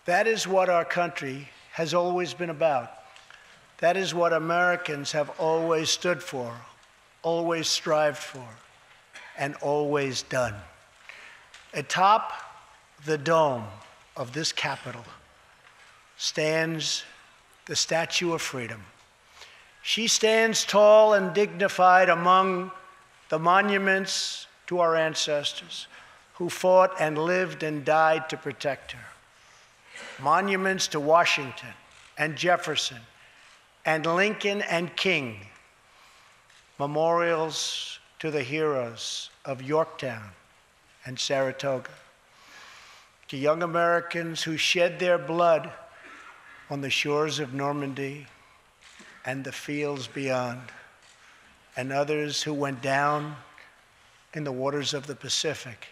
That is what our country has always been about. That is what Americans have always stood for, always strived for, and always done. Atop the dome of this Capitol stands the Statue of Freedom. She stands tall and dignified among the monuments to our ancestors who fought and lived and died to protect her. Monuments to Washington and Jefferson and Lincoln and King. Memorials to the heroes of Yorktown and Saratoga, to young Americans who shed their blood on the shores of Normandy and the fields beyond, and others who went down in the waters of the Pacific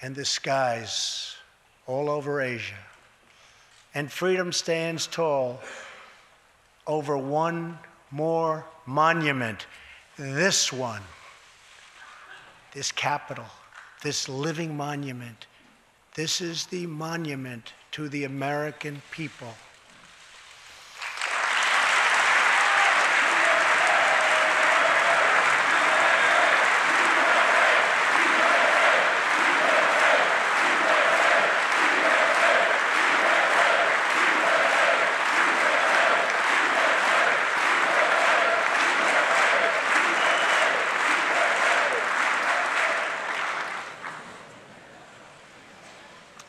and the skies all over Asia. And freedom stands tall over one more monument, this one. This Capitol, this living monument, this is the monument to the American people.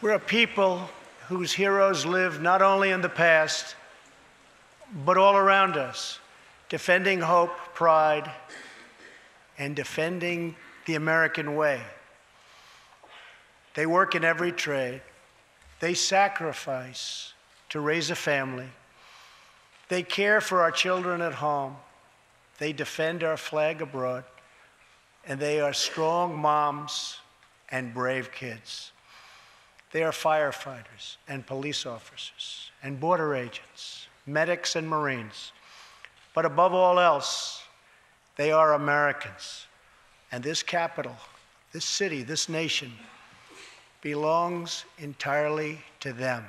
We're a people whose heroes live not only in the past, but all around us, defending hope, pride, and defending the American way. They work in every trade. They sacrifice to raise a family. They care for our children at home. They defend our flag abroad. And they are strong moms and brave kids. They are firefighters and police officers and border agents, medics and Marines. But above all else, they are Americans. And this capital, this city, this nation belongs entirely to them.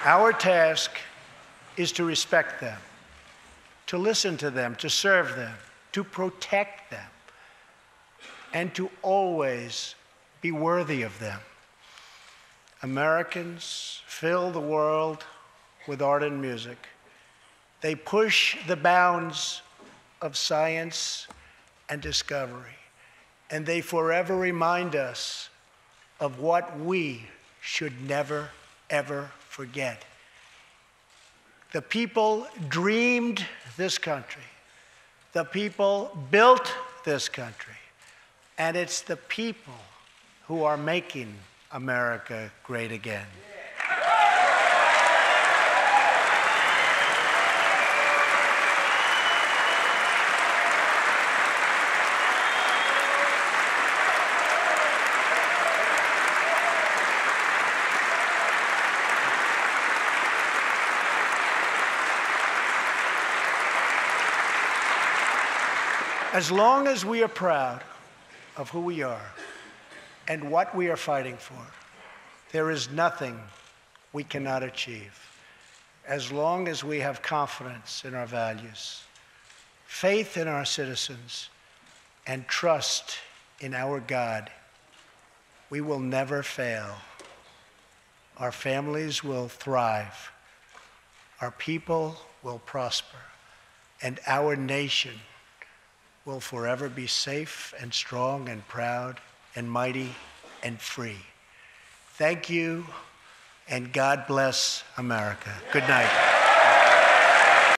Our task is to respect them, to listen to them, to serve them, to protect them, and to always be worthy of them. Americans fill the world with art and music. They push the bounds of science and discovery, and they forever remind us of what we should never, ever forget. The people dreamed this country. The people built this country. And it's the people who are making America great again. As long as we are proud of who we are and what we are fighting for, there is nothing we cannot achieve. As long as we have confidence in our values, faith in our citizens, and trust in our God, we will never fail. Our families will thrive. Our people will prosper. And our nation will forever be safe and strong and proud and mighty and free. Thank you, and God bless America. Good night.